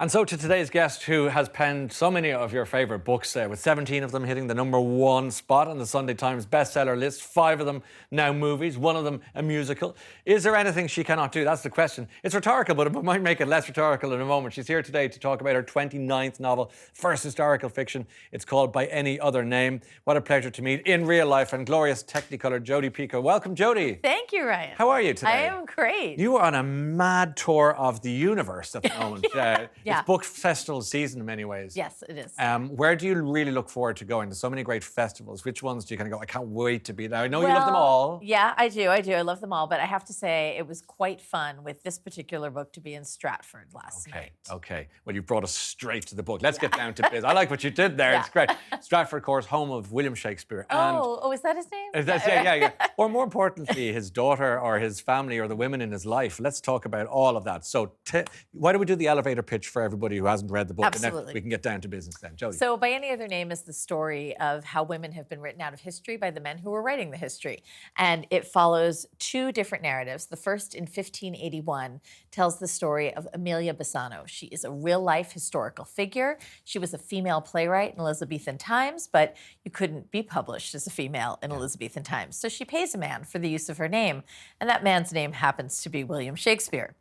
And so to today's guest, who has penned so many of your favourite books, with 17 of them hitting the #1 spot on the Sunday Times bestseller list, 5 of them now movies, 1 of them a musical. Is there anything she cannot do? That's the question. It's rhetorical, but it might make it less rhetorical in a moment. She's here today to talk about her 29th novel, first historical fiction. It's called By Any Other Name. What a pleasure to meet in real life and glorious Technicolor Jodi Picoult. Welcome, Jodi. Thank you, Ryan. How are you today? I am great. You are on a mad tour of the universe at the moment. Yeah. It's book festival season in many ways. Yes, it is. Where do you really look forward to going? There's so many great festivals. Which ones do you kind of go, I can't wait to be there? I know you love them all. Yeah, I do. I love them all. But I have to say, it was quite fun with this particular book to be in Stratford last night. Okay. Well, you brought us straight to the book. Let's get down to biz. I like what you did there. Yeah. It's great. Stratford, of course, home of William Shakespeare. Oh, is that his name? Yeah. Or more importantly, his daughter or his family or the women in his life. Let's talk about all of that. So why don't we do the elevator pitch for everybody who hasn't read the book? Absolutely. And then we can get down to business then. Jodi. So By Any Other Name is the story of how women have been written out of history by the men who were writing the history. And it follows 2 different narratives. The first, in 1581, tells the story of Emilia Bassano. She is a real-life historical figure. She was a female playwright in Elizabethan times, but you couldn't be published as a female in Elizabethan times. So she pays a man for the use of her name, and that man's name happens to be William Shakespeare.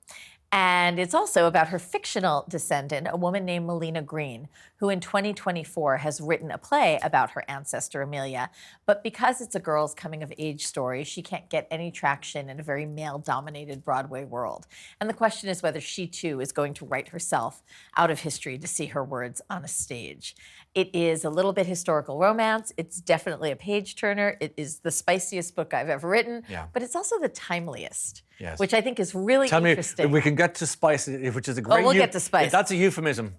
And it's also about her fictional descendant, a woman named Melina Green, who in 2024 has written a play about her ancestor, Amelia. But because it's a girl's coming-of-age story, she can't get any traction in a very male-dominated Broadway world. And the question is whether she, too, is going to write herself out of history to see her words on a stage. It is a little bit historical romance. It's definitely a page-turner. It is the spiciest book I've ever written, but it's also the timeliest. Yes. Which I think is really interesting. Tell me, we can get to spice, which is a great... we'll get to spice. That's a euphemism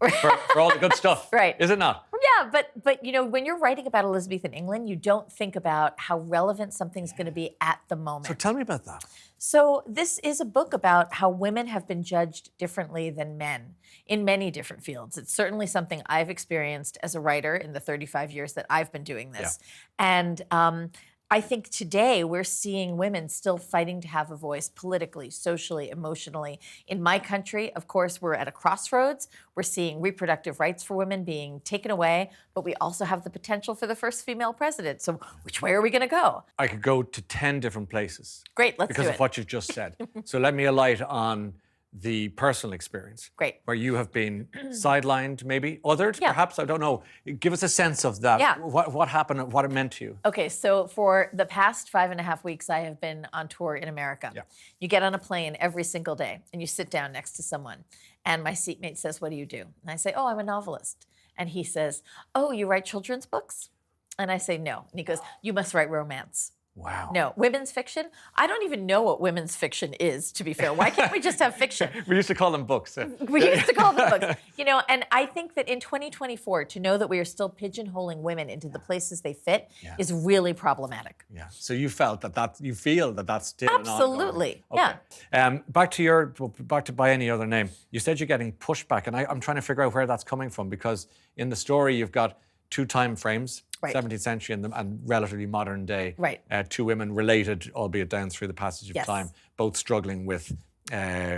for all the good stuff. Right. Is it not? Yeah, but you know, when you're writing about Elizabethan England, you don't think about how relevant something's going to be at the moment. So tell me about that. So this is a book about how women have been judged differently than men in many different fields. It's certainly something I've experienced as a writer in the 35 years that I've been doing this. Yeah. And I think today we're seeing women still fighting to have a voice politically, socially, emotionally. In my country, of course, we're at a crossroads. We're seeing reproductive rights for women being taken away, but we also have the potential for the first female president. So which way are we going to go? I could go to 10 different places. Great, let's do it. Because of what you've just said. So let me alight on the personal experience. Great. Where you have been sidelined, maybe othered, perhaps, I don't know. Give us a sense of that. Yeah. What happened and what it meant to you. Okay, so for the past 5.5 weeks, I have been on tour in America. Yeah. You get on a plane every single day and you sit down next to someone. And my seatmate says, what do you do? And I say, oh, I'm a novelist. And he says, oh, you write children's books? And I say, no. And he goes, you must write romance. Wow. No, women's fiction? I don't even know what women's fiction is, to be fair. Why can't we just have fiction? We used to call them books. We used to call them books. You know, and I think that in 2024, to know that we are still pigeonholing women into the places they fit is really problematic. Yeah. So you felt you feel that that's still absolutely. Okay. Yeah. Back to By Any Other Name. You said you're getting pushback, and I'm trying to figure out where that's coming from, because in the story you've got 2 time frames. Right. 17th century and relatively modern day. Right. 2 women related, albeit down through the passage of time, both struggling with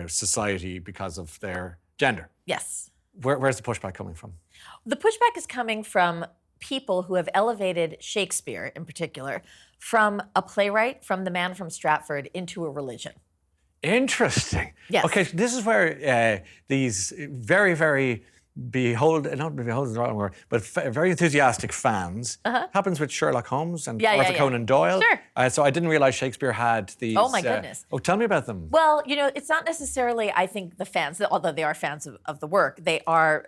society because of their gender. Yes. Where's the pushback coming from? The pushback is coming from people who have elevated Shakespeare, in particular, from a playwright, from the man from Stratford, into a religion. Interesting. Yes. Okay, so this is where these very, very not beholden is the wrong word, but very enthusiastic fans. Happens with Sherlock Holmes and Arthur Conan Doyle. Sure. So I didn't realize Shakespeare had these. Oh my goodness. Tell me about them. Well, you know, it's not necessarily, I think, the fans, although they are fans of the work. They are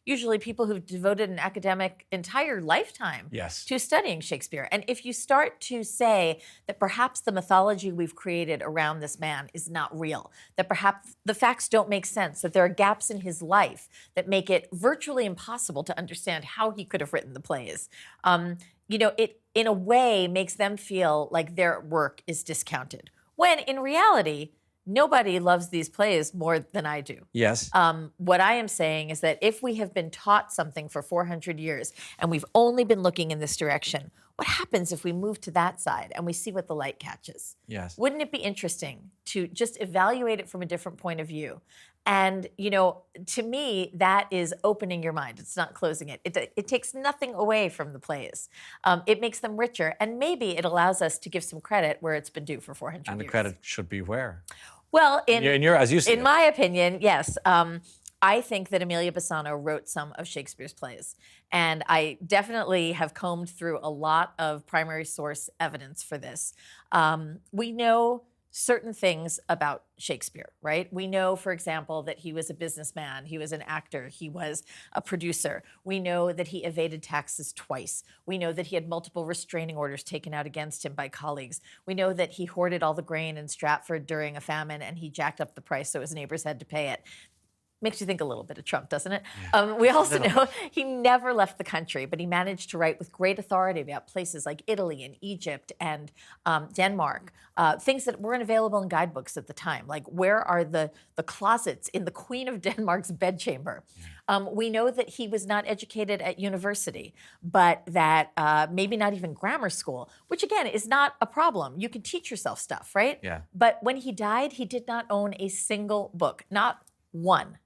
usually people who've devoted an academic entire lifetime to studying Shakespeare. And if you start to say that perhaps the mythology we've created around this man is not real, that perhaps the facts don't make sense, that there are gaps in his life that make it virtually impossible to understand how he could have written the plays, you know, it in a way makes them feel like their work is discounted, when in reality, nobody loves these plays more than I do. Yes. What I am saying is that if we have been taught something for 400 years and we've only been looking in this direction, what happens if we move to that side and we see what the light catches? Yes. Wouldn't it be interesting to just evaluate it from a different point of view And, to me, that is opening your mind. It's not closing it. It takes nothing away from the plays. It makes them richer. And maybe it allows us to give some credit where it's been due for 400 And the years. credit should be where? Well, as you see in my opinion, yes. I think that Amelia Bassano wrote some of Shakespeare's plays. And I definitely have combed through a lot of primary source evidence for this. We know certain things about Shakespeare, right? We know, for example, that he was a businessman, he was an actor, he was a producer. We know that he evaded taxes twice. We know that he had multiple restraining orders taken out against him by colleagues. We know that he hoarded all the grain in Stratford during a famine and he jacked up the price so his neighbors had to pay it. Makes you think a little bit of Trump, doesn't it? Yeah. We also know he never left the country, but he managed to write with great authority about places like Italy and Egypt and Denmark, things that weren't available in guidebooks at the time, like where are the closets in the Queen of Denmark's bedchamber. We know that he was not educated at university, but that maybe not even grammar school, which again is not a problem. You can teach yourself stuff, right? Yeah. But when he died, he did not own a single book, not one.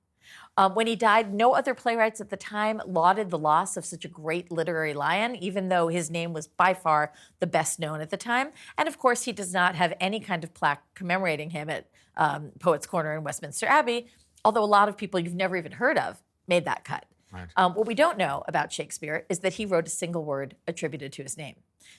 When he died, no other playwrights at the time lauded the loss of such a great literary lion, even though his name was by far the best known at the time. And of course, he does not have any kind of plaque commemorating him at Poets' Corner in Westminster Abbey, although a lot of people you've never even heard of made that cut. Right. What we don't know about Shakespeare is that he wrote a single word attributed to his name.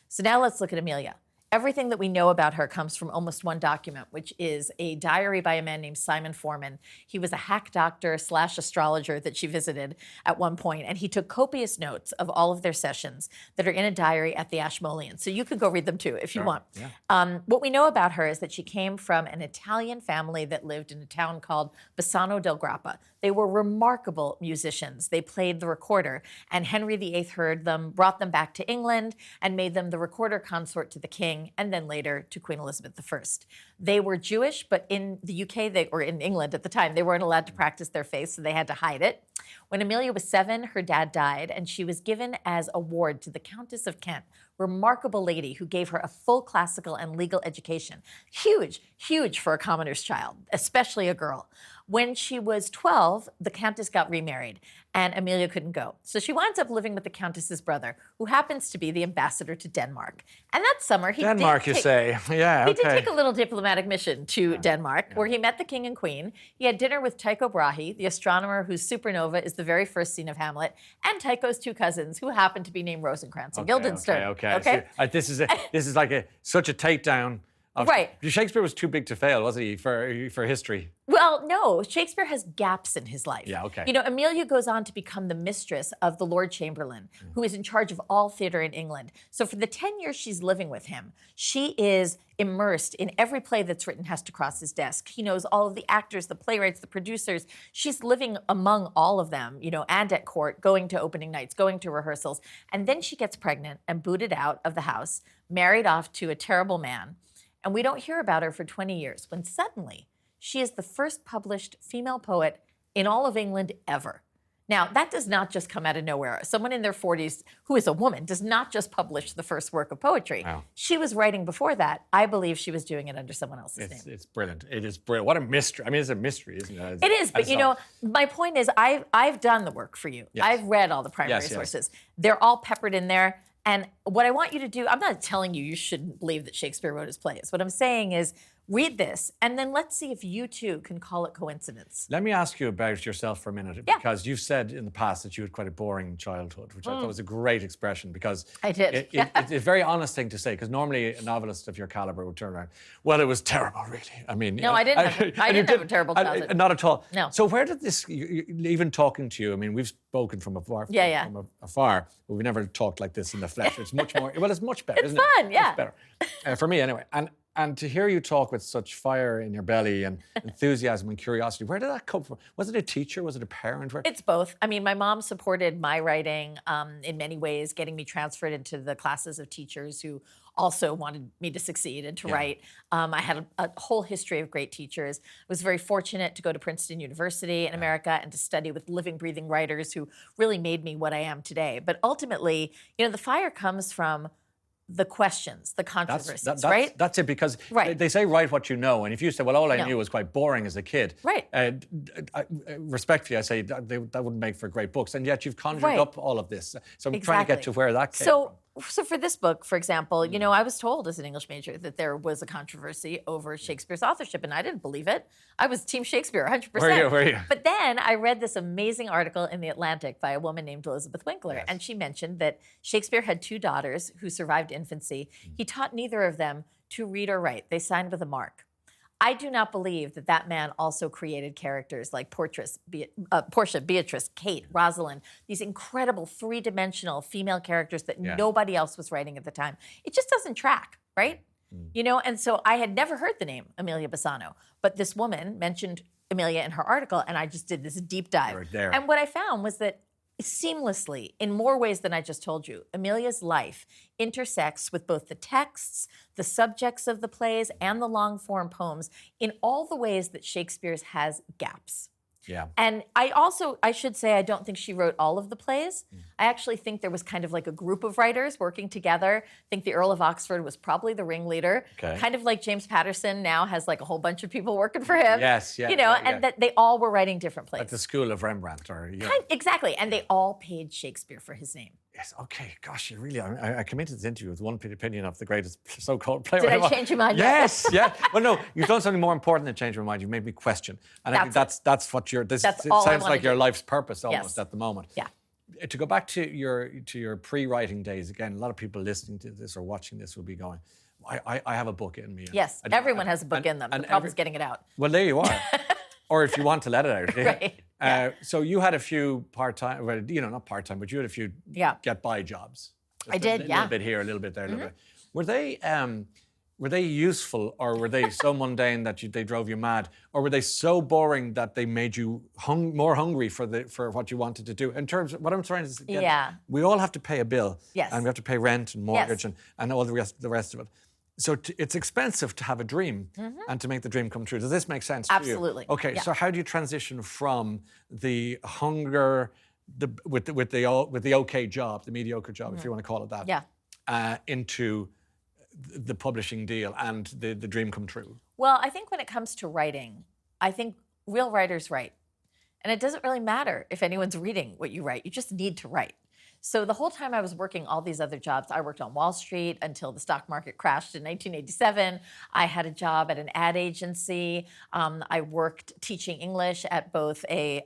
So now let's look at Amelia. Everything that we know about her comes from almost one document, which is a diary by a man named Simon Forman. He was a hack doctor / astrologer that she visited at one point, and he took copious notes of all of their sessions that are in a diary at the Ashmolean. So you could go read them too if you want. Yeah. What we know about her is that she came from an Italian family that lived in a town called Bassano del Grappa. They were remarkable musicians. They played the recorder, and Henry VIII heard them, brought them back to England, and made them the recorder consort to the king, and then later to Queen Elizabeth I. They were Jewish, but in the UK, or in England at the time, they weren't allowed to practice their faith, so they had to hide it. When Amelia was 7, her dad died, and she was given as a ward to the Countess of Kent, remarkable lady who gave her a full classical and legal education. Huge, huge for a commoner's child, especially a girl. When she was 12, the Countess got remarried, and Amelia couldn't go. So she winds up living with the Countess's brother, who happens to be the ambassador to Denmark. And that summer, he did take a little diplomatic mission to Denmark, where he met the king and queen. He had dinner with Tycho Brahe, the astronomer whose supernova is the very first scene of Hamlet, and Tycho's 2 cousins, who happened to be named Rosencrantz and Guildenstern. Okay. So, this is like such a takedown. Right. Shakespeare was too big to fail, wasn't he, for history? Well, no. Shakespeare has gaps in his life. Yeah, okay. Amelia goes on to become the mistress of the Lord Chamberlain, who is in charge of all theater in England. So for the 10 years she's living with him, she is immersed in every play that's written has to cross his desk. He knows all of the actors, the playwrights, the producers. She's living among all of them, and at court, going to opening nights, going to rehearsals. And then she gets pregnant and booted out of the house, married off to a terrible man. And we don't hear about her for 20 years, when suddenly she is the first published female poet in all of England ever. Now, that does not just come out of nowhere. Someone in their 40s who is a woman does not just publish the first work of poetry. Wow. She was writing before that. I believe she was doing it under someone else's name. It's brilliant. It is brilliant. What a mystery. I mean, it's a mystery, isn't it? It is, but my point is I've done the work for you. Yes. I've read all the primary sources. They're all peppered in there. And what I want you to do, I'm not telling you shouldn't believe that Shakespeare wrote his plays. What I'm saying is read this, and then let's see if you too can call it coincidence. Let me ask you about yourself for a minute, because you've said in the past that you had quite a boring childhood, which I thought was a great expression, because I did. It's a very honest thing to say, because normally a novelist of your caliber would turn around, well, it was terrible, really. I mean, no, I didn't have a terrible childhood. Not at all. No. So where did this, even talking to you, I mean, we've spoken from afar, from afar, but we've never talked like this in the flesh. It's much more, well, it's much better, isn't it? It's fun, yeah. It's better. For me, anyway. And to hear you talk with such fire in your belly and enthusiasm and curiosity, where did that come from? Was it a teacher? Was it a parent? It's both. I mean, my mom supported my writing in many ways, getting me transferred into the classes of teachers who also wanted me to succeed and to write. I had a whole history of great teachers. I was very fortunate to go to Princeton University in America and to study with living, breathing writers who really made me what I am today. But ultimately, the fire comes from the questions, the controversies, that's That's it, because they say write what you know, and if you say, well, all I knew was quite boring as a kid, respectfully, I say that wouldn't make for great books, and yet you've conjured up all of this. So I'm trying to get to where that came from. So for this book, for example, you know, I was told as an English major that there was a controversy over Shakespeare's authorship, and I didn't believe it. I was Team Shakespeare, 100%. Were you? But then I read this amazing article in The Atlantic by a woman named Elizabeth Winkler, and she mentioned that Shakespeare had 2 daughters who survived infancy. He taught neither of them to read or write. They signed with a mark. I do not believe that that man also created characters like Portia, Beatrice, Kate, Rosalind, these incredible 3-dimensional female characters that nobody else was writing at the time. It just doesn't track, right? You know, and so I had never heard the name Emilia Bassano, but this woman mentioned Emilia in her article, and I just did this deep dive. And what I found was that seamlessly, in more ways than I just told you, Emilia's life intersects with both the texts, the subjects of the plays, and the long-form poems in all the ways that Shakespeare's has gaps. Yeah. And I should say, I don't think she wrote all of the plays. I actually think there was kind of like a group of writers working together. I think the Earl of Oxford was probably the ringleader. Kind of like James Patterson now has like a whole bunch of people working for him. You know, and that they all were writing different plays. Like the School of Rembrandt, or exactly, and they all paid Shakespeare for his name. Yes, okay, gosh, you really, I came into this interview with one opinion of the greatest so-called playwright. Did I change your mind? Yes, yeah. Well, no, you've done something more important than change my mind. You've made me question. And I think that's what it sounds like your life's purpose almost at the moment. Yeah. To go back to your pre-writing days, again, a lot of people listening to this or watching this will be going, I have a book in me. Yes, everyone has a book in them. The problem's getting it out. Well, there you are. Or if you want to let it out. So you had a few part-time, well, you know, not part-time, but you had a few get-by jobs. I did, A little bit here, a little bit there, a little bit. Were they useful, or were they so mundane that they drove you mad, or were they so boring that they made you more hungry for what you wanted to do? In terms of what I'm trying to get, we all have to pay a bill, and we have to pay rent and mortgage and all the rest of it. So it's expensive to have a dream and to make the dream come true. Does this make sense to you? Absolutely. Okay, so how do you transition from the hunger with the okay job, the mediocre job, if you want to call it that, into the publishing deal and the dream come true? Well, I think when it comes to writing, I think real writers write. And it doesn't really matter if anyone's reading what you write. You just need to write. So the whole time I was working all these other jobs, I worked on Wall Street until the stock market crashed in 1987. I had a job at an ad agency. I worked teaching English at both a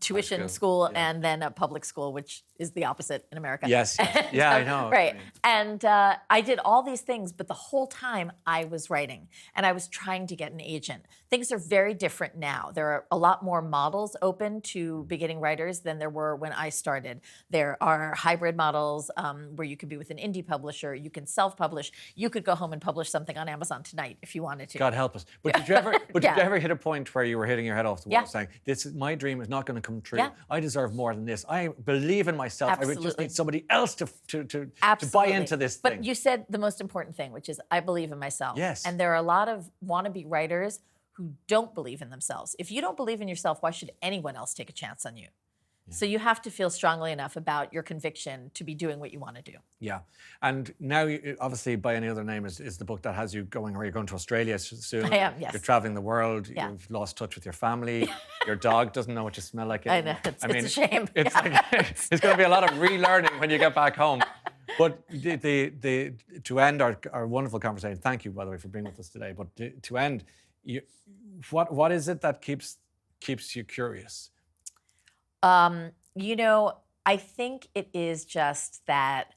tuition school and then a public school, which is the opposite in America. Yes. Yeah, I know. Right. And I did all these things, but the whole time I was writing and I was trying to get an agent. Things are very different now. There are a lot more models open to beginning writers than there were when I started. There are hybrid models where you could be with an indie publisher, you can self-publish, you could go home and publish something on Amazon tonight if you wanted to. God help us. But did you ever hit a point where you were hitting your head off the wall saying, my dream is not going to come true. I deserve more than this. I believe in myself. Absolutely. I would just need somebody else to buy into this thing. But you said the most important thing, which is I believe in myself. Yes. And there are a lot of wannabe writers who don't believe in themselves. If you don't believe in yourself, why should anyone else take a chance on you? So you have to feel strongly enough about your conviction to be doing what you want to do. Yeah. And now, obviously, By Any Other Name is the book that has you going, or you're going to Australia soon. I am, yes. You're traveling the world. Yeah. You've lost touch with your family. Your dog doesn't know what you smell like. I know. It's a shame. It's going to be a lot of relearning when you get back home. But to end our wonderful conversation, thank you, by the way, for being with us today. But to end, what is it that keeps you curious? You know, I think it is just that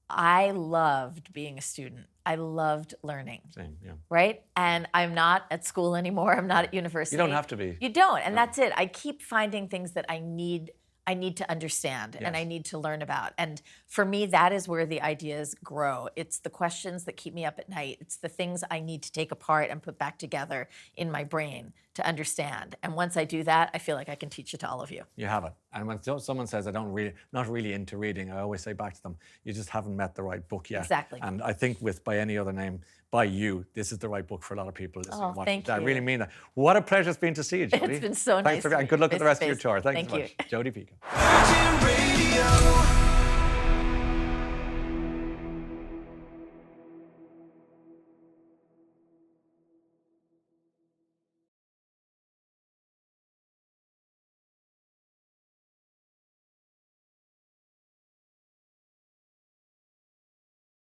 I loved being a student. I loved learning. Same, yeah. Right? And I'm not at school anymore. I'm not at university. You don't have to be. You don't, and that's it. I keep finding things that I need to understand and I need to learn about. And for me, that is where the ideas grow. It's the questions that keep me up at night. It's the things I need to take apart and put back together in my brain to understand. And once I do that, I feel like I can teach it to all of you. You have it. And when someone says, not really into reading, I always say back to them, you just haven't met the right book yet. Exactly. And I think with By Any Other Name, by you, this is the right book for a lot of people listening and watching. Thank you. I really mean that. What a pleasure it's been to see you, Jodi. It's been so nice. Thanks and good luck with the rest of your tour. Thanks so much. Thank you. Jodi Picoult.